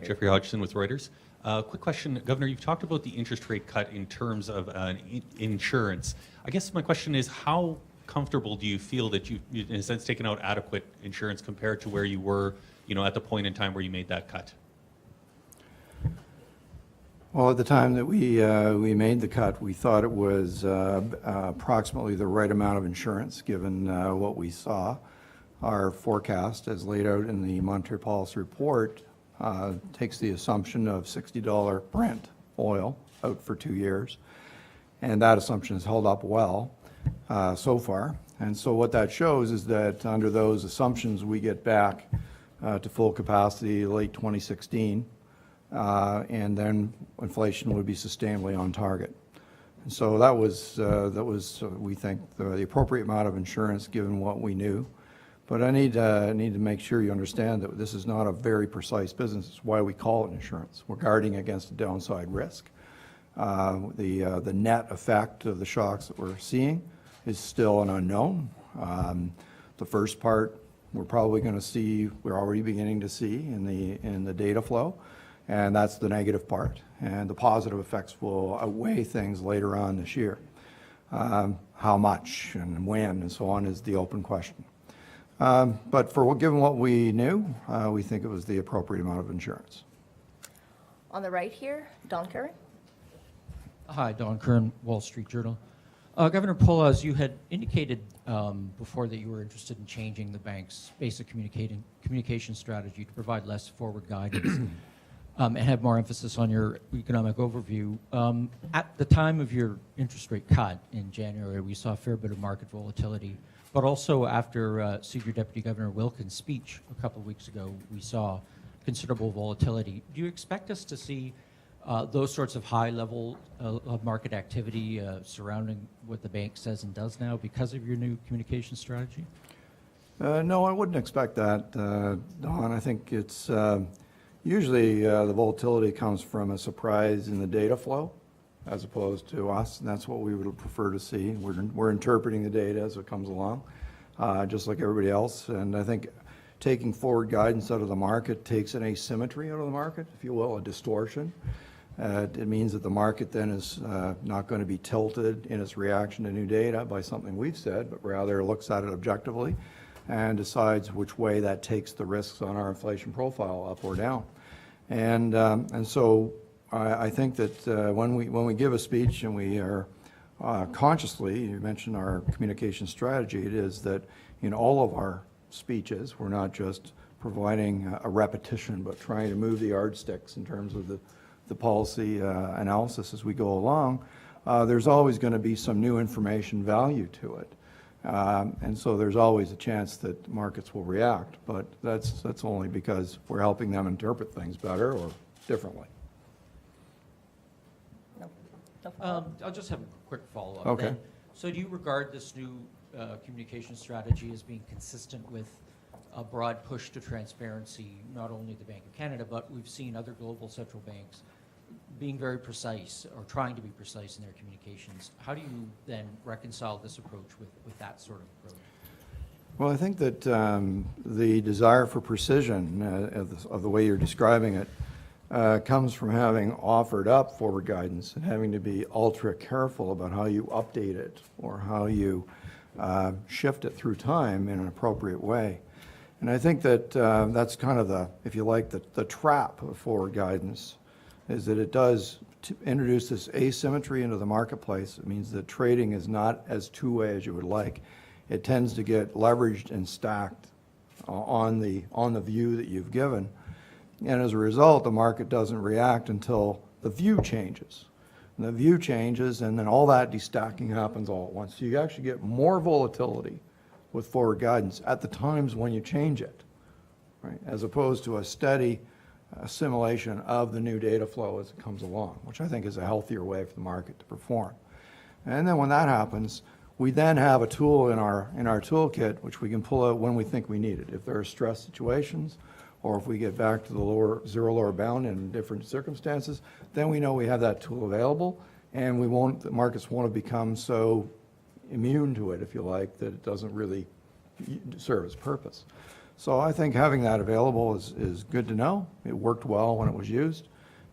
Jeffrey Hodgson with Reuters. Quick question, Governor, you've talked about the interest rate cut in terms of insurance. I guess my question is, how comfortable do you feel that you've, in a sense, taken out adequate insurance compared to where you were, at the point in time where you made that cut? Well, at the time that we made the cut, we thought it was approximately the right amount of insurance, given what we saw. Our forecast, as laid out in the Monetary Policy Report, takes the assumption of $60 Brent oil out for 2 years, and that assumption has held up well so far. And so what that shows is that under those assumptions, we get back to full capacity late 2016, and then inflation would be sustainably on target. And so that was we think, the appropriate amount of insurance given what we knew. But I need to make sure you understand that this is not a very precise business. It's why we call it insurance. We're guarding against a downside risk. The net effect of the shocks that we're seeing is still an unknown. The first part we're probably going to see, we're already beginning to see in the data flow, and that's the negative part. And the positive effects will outweigh things later on this year. How much and when and so on is the open question. But given what we knew, we think it was the appropriate amount of insurance. On the right here, Don Curran. Hi, Don Curran, Wall Street Journal. Governor Poloz, you had indicated before that you were interested in changing the bank's basic communication strategy to provide less forward guidance and have more emphasis on your economic overview. At the time of your interest rate cut in January, we saw a fair bit of market volatility. But also after Senior Deputy Governor Wilkins' speech a couple of weeks ago, we saw considerable volatility. Do you expect us to see those sorts of high level of market activity surrounding what the bank says and does now because of your new communication strategy? No, I wouldn't expect that, Don. I think it's usually the volatility comes from a surprise in the data flow, as opposed to us, and that's what we would prefer to see. We're interpreting the data as it comes along, just like everybody else. And I think taking forward guidance out of the market takes an asymmetry out of the market, if you will, a distortion. It means that the market then is not going to be tilted in its reaction to new data by something we've said, but rather looks at it objectively and decides which way that takes the risks on our inflation profile, up or down. And so I think that when we give a speech and we are consciously, you mentioned our communication strategy, it is that in all of our speeches, we're not just providing a repetition, but trying to move the yardsticks in terms of the policy analysis as we go along. There's always going to be some new information value to it. And so there's always a chance that markets will react, but that's only because we're helping them interpret things better or differently. I'll just have a quick follow-up. Okay. Then. So do you regard this new communication strategy as being consistent with a broad push to transparency, not only the Bank of Canada, but we've seen other global central banks being very precise or trying to be precise in their communications? How do you then reconcile this approach with that sort of approach? Well, I think that the desire for precision of the way you're describing it comes from having offered up forward guidance and having to be ultra careful about how you update it or how you shift it through time in an appropriate way. And I think that that's kind of the, if you like, the trap of forward guidance, is that it does introduce this asymmetry into the marketplace. It means that trading is not as two-way as you would like. It tends to get leveraged and stacked on the view that you've given. And as a result, the market doesn't react until the view changes. And the view changes, and then all that destacking happens all at once. So you actually get more volatility with forward guidance at the times when you change it, right? As opposed to a steady assimilation of the new data flow as it comes along, which I think is a healthier way for the market to perform. And then when that happens, we then have a tool in our toolkit which we can pull out when we think we need it. If there are stress situations, or if we get back to the zero lower bound in different circumstances, then we know we have that tool available, and the markets won't have become so immune to it, if you like, that it doesn't really serve its purpose. So I think having that available is good to know. It worked well when it was used.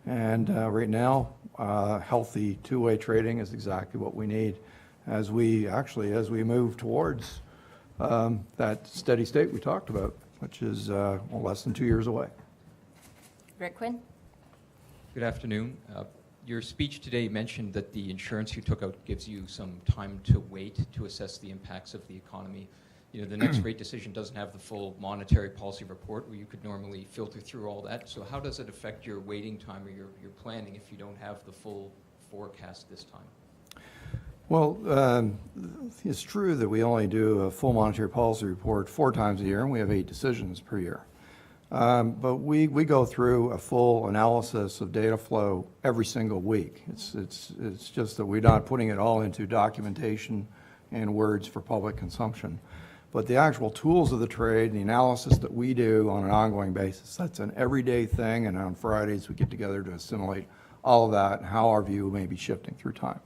And right now, healthy two-way trading is exactly what we need as we move towards that steady state we talked about, which is less than 2 years away. Rick Quinn? Good afternoon. Your speech today mentioned that the insurance you took out gives you some time to wait to assess the impacts of the economy. You know, the next rate decision doesn't have the full monetary policy report where you could normally filter through all that. So how does it affect your waiting time or your planning if you don't have the full forecast this time? Well, it's true that we only do a full monetary policy report 4 times a year, and we have 8 decisions per year. But we go through a full analysis of data flow every single week. It's just that we're not putting it all into documentation and words for public consumption. But the actual tools of the trade, the analysis that we do on an ongoing basis, that's an everyday thing, and on Fridays we get together to assimilate all of that and how our view may be shifting through time.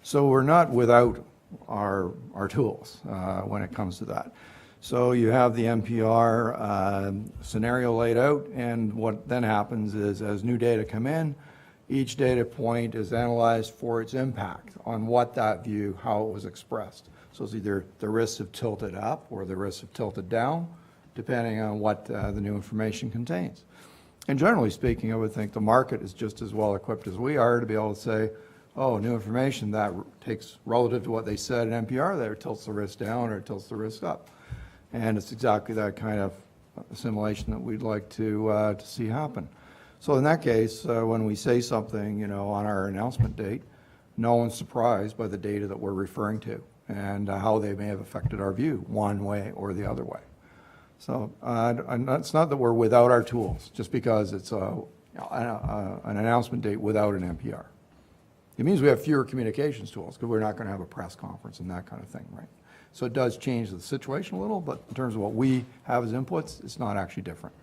So we're not without our tools when it comes to that. So you have the NPR scenario laid out, and what then happens is as new data come in, each data point is analyzed for its impact on what that view, how it was expressed. So it's either the risks have tilted up or the risks have tilted down, depending on what the new information contains. And generally speaking, I would think the market is just as well equipped as we are to be able to say, oh, new information that takes relative to what they said in NPR there tilts the risk down or tilts the risk up. And it's exactly that kind of assimilation that we'd like to see happen. So in that case, when we say something, you know, on our announcement date, no one's surprised by the data that we're referring to and how they may have affected our view one way or the other way. So it's not that we're without our tools just because it's an announcement date without an NPR. It means we have fewer communications tools because we're not going to have a press conference and that kind of thing, right? So it does change the situation a little, but in terms of what we have as inputs, it's not actually different.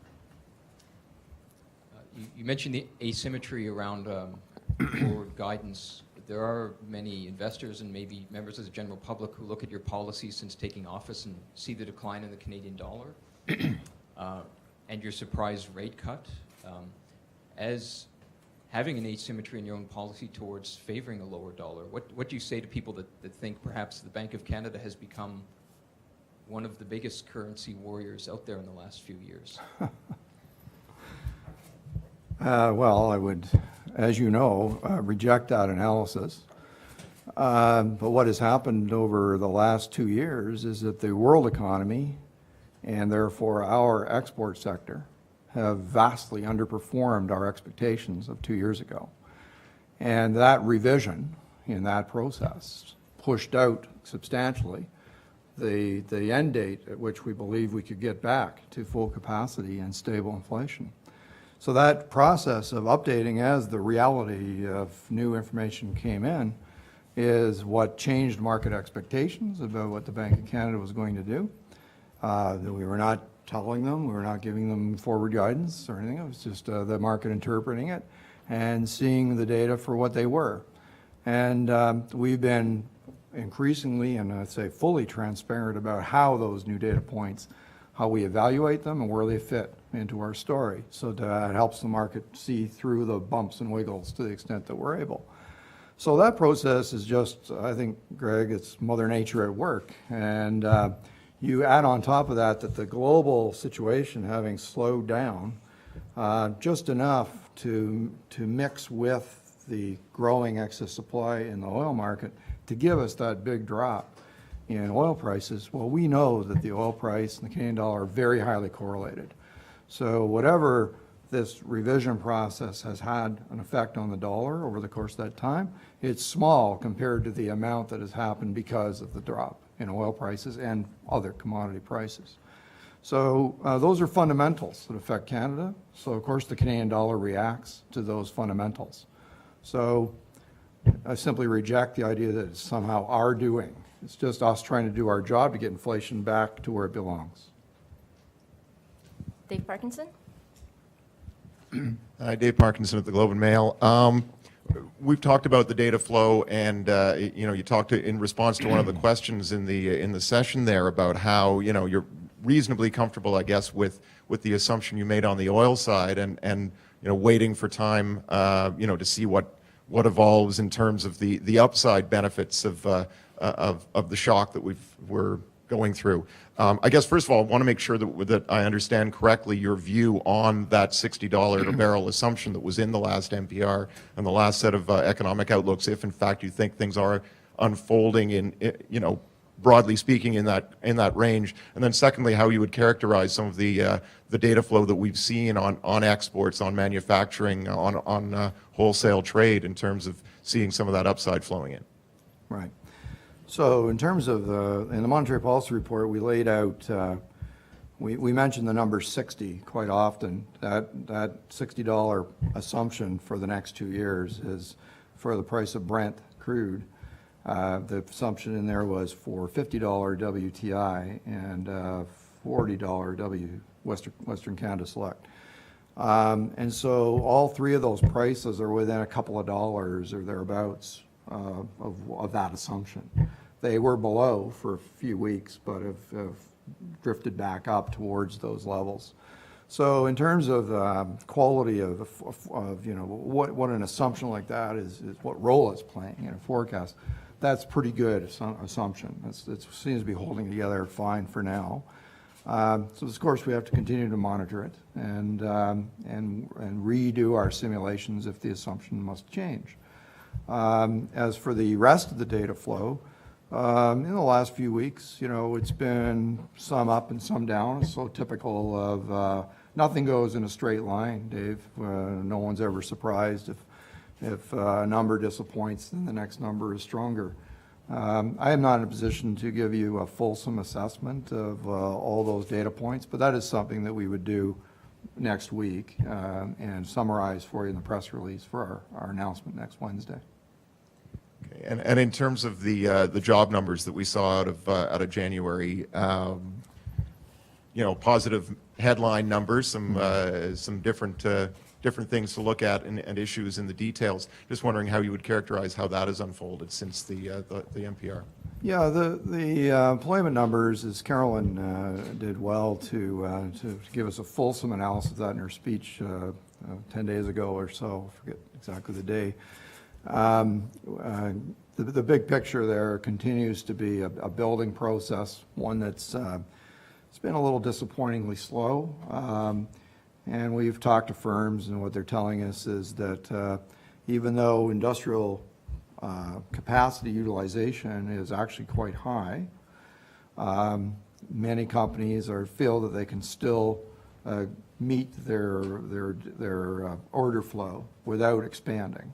You mentioned the asymmetry around forward guidance. There are many investors and maybe members of the general public who look at your policies since taking office and see the decline in the Canadian dollar and your surprise rate cut. As having an asymmetry in your own policy towards favoring a lower dollar, what do you say to people that think perhaps the Bank of Canada has become one of the biggest currency warriors out there in the last few years? Well, I would, as you know, reject that analysis. But what has happened over the last 2 years is that the world economy, and therefore our export sector, have vastly underperformed our expectations of 2 years ago. And that revision in that process pushed out substantially the end date at which we believe we could get back to full capacity and stable inflation. So that process of updating as the reality of new information came in is what changed market expectations about what the Bank of Canada was going to do. That we were not telling them, we were not giving them forward guidance or anything. It was just the market interpreting it and seeing the data for what they were. And we've been increasingly, and I'd say fully transparent about how those new data points, how we evaluate them and where they fit into our story. So that helps the market see through the bumps and wiggles to the extent that we're able. So that process is just, I think, Greg, it's Mother Nature at work. And you add on top of that the global situation having slowed down just enough to mix with the growing excess supply in the oil market to give us that big drop in oil prices. Well, we know that the oil price and the Canadian dollar are very highly correlated. So whatever this revision process has had an effect on the dollar over the course of that time, it's small compared to the amount that has happened because of the drop in oil prices and other commodity prices. So those are fundamentals that affect Canada. So of course the Canadian dollar reacts to those fundamentals. So I simply reject the idea that it's somehow our doing. It's just us trying to do our job to get inflation back to where it belongs. Dave Parkinson? Hi, Dave Parkinson at the Globe and Mail. We've talked about the data flow, and you talked in response to one of the questions in the session there about how your reasonably comfortable, I guess, with the assumption you made on the oil side, and waiting for time, to see what evolves in terms of the upside benefits of the shock that we're going through. I guess, first of all, I want to make sure that I understand correctly your view on that $60 a barrel assumption that was in the last NPR and the last set of economic outlooks, if in fact you think things are unfolding in, broadly speaking, in that range. And then secondly, how you would characterize some of the data flow that we've seen on exports, on manufacturing, on wholesale trade, in terms of seeing some of that upside flowing in. Right. So in terms of, in the monetary policy report, we laid out, we mentioned the number 60 quite often. That $60 assumption for the next 2 years is for the price of Brent crude. The assumption in there was for $50 WTI and $40 Western Canada Select. And so all three of those prices are within a couple of dollars or thereabouts of that assumption. They were below for a few weeks, but have drifted back up towards those levels. So in terms of quality of what an assumption like that is what role it's playing in a forecast, that's pretty good assumption. It seems to be holding together fine for now. So of course we have to continue to monitor it and redo our simulations if the assumption must change. As for the rest of the data flow, in the last few weeks, it's been some up and some down. It's so typical of nothing goes in a straight line, Dave. No one's ever surprised if a number disappoints, then the next number is stronger. I am not in a position to give you a fulsome assessment of all those data points, but that is something that we would do next week and summarize for you in the press release for our announcement next Wednesday. Okay. And in terms of the job numbers that we saw out of January, positive headline numbers, some different things to look at and issues in the details. Just wondering how you would characterize how that has unfolded since the NPR. Yeah, the employment numbers, as Carolyn did well to give us a fulsome analysis of that in her speech 10 days ago or so, I forget exactly the day. The big picture there continues to be a building process, one that's it's been a little disappointingly slow. And we've talked to firms, and what they're telling us is that even though industrial capacity utilization is actually quite high, many companies feel that they can still meet their order flow without expanding.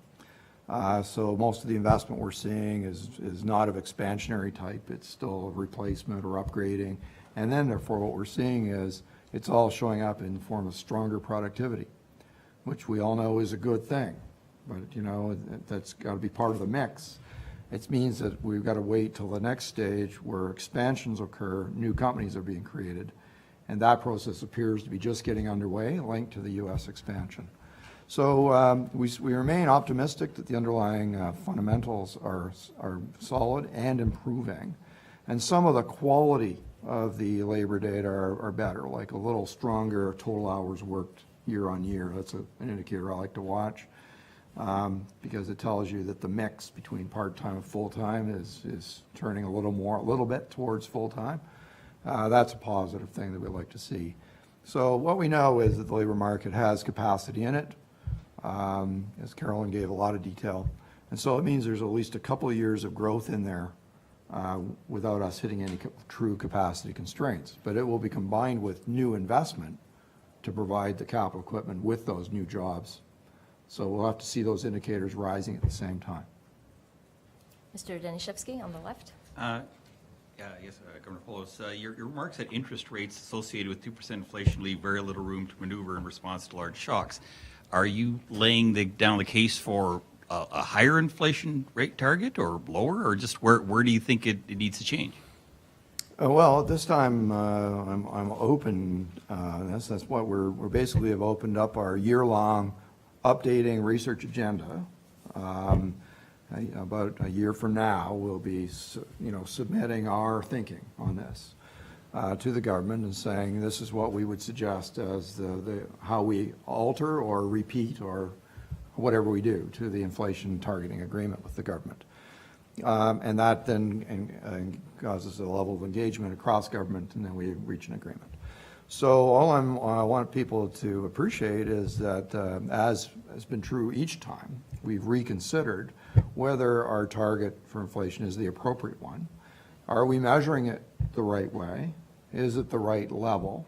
So most of the investment we're seeing is not of expansionary type. It's still replacement or upgrading. And then therefore what we're seeing is it's all showing up in the form of stronger productivity, which we all know is a good thing. But, that's got to be part of the mix. It means that we've got to wait till the next stage where expansions occur, new companies are being created, and that process appears to be just getting underway, linked to the U.S. expansion. So we remain optimistic that the underlying fundamentals are solid and improving. And some of the quality of the labor data are better, like a little stronger total hours worked year on year. That's an indicator I like to watch because it tells you that the mix between part-time and full-time is turning a little bit towards full-time. That's a positive thing that we'd like to see. So what we know is that the labor market has capacity in it, as Carolyn gave a lot of detail. And so it means there's at least a couple of years of growth in there without us hitting any true capacity constraints. But it will be combined with new investment to provide the capital equipment with those new jobs. So we'll have to see those indicators rising at the same time. Mr. Danishevsky on the left. Yes, Governor Poloz, your remarks that interest rates associated with 2% inflation leave very little room to maneuver in response to large shocks. Are you laying down the case for a higher inflation rate target or lower, or just where do you think it needs to change? Well, at this time, I'm open. That's what we're basically have opened up our year-long updating research agenda. About a year from now, we'll be submitting our thinking on this. to the government and saying, this is what we would suggest as how we alter or repeat or whatever we do to the inflation targeting agreement with the government. And that then causes a level of engagement across government, and then we reach an agreement. So all I want people to appreciate is that, as has been true each time, we've reconsidered whether our target for inflation is the appropriate one. Are we measuring it the right way? Is it the right level?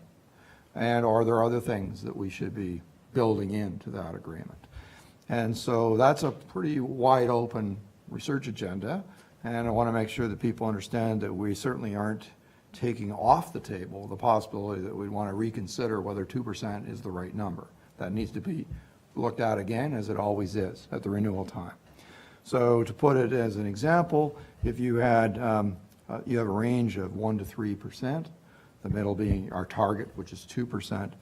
And are there other things that we should be building into that agreement? And so that's a pretty wide open research agenda, and I want to make sure that people understand that we certainly aren't taking off the table the possibility that we want to reconsider whether 2% is the right number. That needs to be looked at again, as it always is at the renewal time. So to put it as an example, if you had you have a range of 1 to 3%, the middle being our target, which is 2%,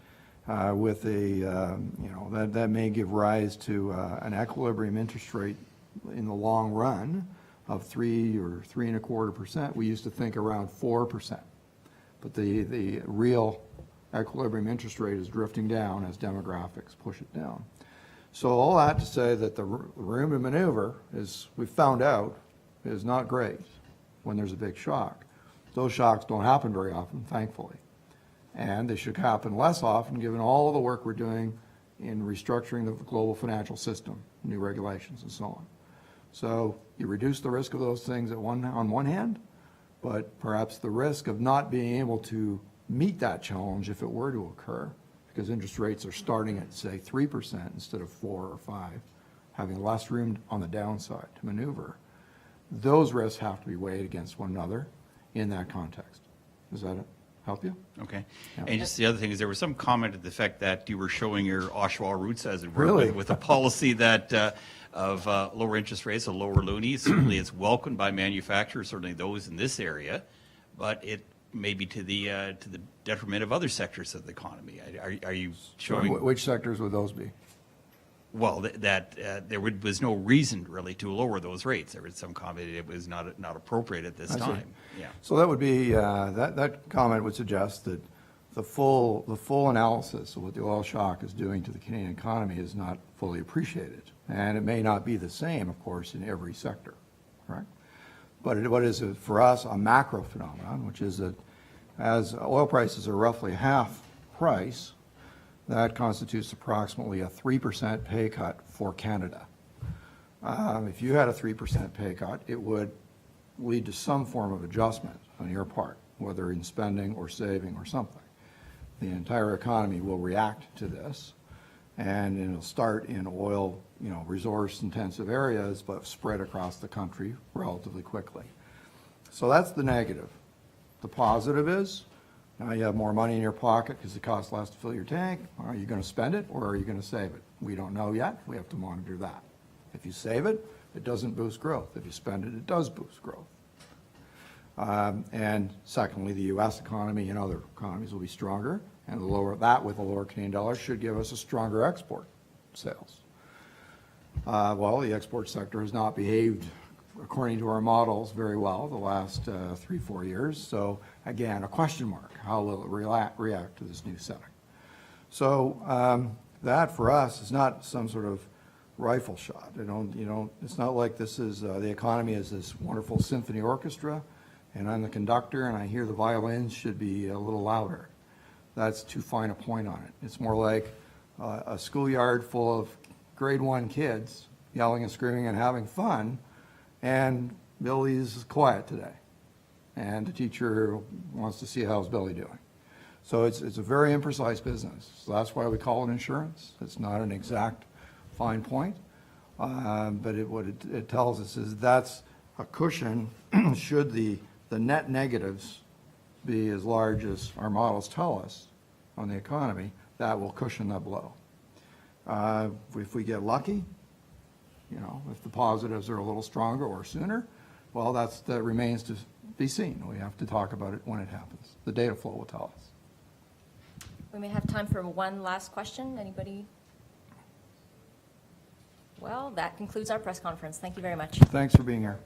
with a that may give rise to an equilibrium interest rate in the long run of 3 or 3.25%. We used to think around 4%, but the real equilibrium interest rate is drifting down as demographics push it down. So all that to say that the room to maneuver is, we found out, is not great when there's a big shock. Those shocks don't happen very often, thankfully, and they should happen less often given all of the work we're doing in restructuring the global financial system, new regulations and so on. So you reduce the risk of those things on one hand, but perhaps the risk of not being able to meet that challenge if it were to occur, because interest rates are starting at, say, 3% instead of 4 or 5, having less room on the downside to maneuver. Those risks have to be weighed against one another in that context. Does that help you? Okay. Yeah. And just the other thing is there was some comment to the fact that you were showing your Oshawa roots, as it were, Really? with a policy that of lower interest rates, a lower loonies. Certainly it's welcomed by manufacturers, certainly those in this area, but it may be to the detriment of other sectors of the economy. Are you showing? Which sectors would those be? Well, there was no reason really to lower those rates. There was some comment it was not appropriate at this I see. time. Yeah. So that would be, that comment would suggest that the full analysis of what the oil shock is doing to the Canadian economy is not fully appreciated. And it may not be the same, of course, in every sector, correct? But what is, for us, a macro phenomenon, which is that as oil prices are roughly half price, that constitutes approximately a 3% pay cut for Canada. If you had a 3% pay cut, it would lead to some form of adjustment on your part, whether in spending or saving or something. The entire economy will react to this, and it'll start in oil, resource-intensive areas, but spread across the country relatively quickly. So that's the negative. The positive is, now you have more money in your pocket because it costs less to fill your tank. Are you going to spend it or are you going to save it? We don't know yet. We have to monitor that. If you save it, it doesn't boost growth. If you spend it, it does boost growth. And secondly, the U.S. economy and other economies will be stronger, and with a lower Canadian dollar should give us a stronger export sales. Well, the export sector has not behaved according to our models very well the last 3-4 years. So again, a question mark. How will it react to this new setting? So that for us is not some sort of rifle shot. It's not like this is the economy is this wonderful symphony orchestra, and I'm the conductor and I hear the violins should be a little louder. That's too fine a point on it. It's more like a schoolyard full of grade 1 kids yelling and screaming and having fun, and Billy's quiet today, and the teacher wants to see how's Billy doing. So it's a very imprecise business. So that's why we call it insurance. It's not an exact fine point, but what it tells us is that's a cushion should the net negatives be as large as our models tell us on the economy, that will cushion the blow. If we get lucky, if the positives are a little stronger or sooner, well, that remains to be seen. We have to talk about it when it happens. The data flow will tell us. We may have time for one last question. Anybody? Well, that concludes our press conference. Thank you very much. Thanks for being here.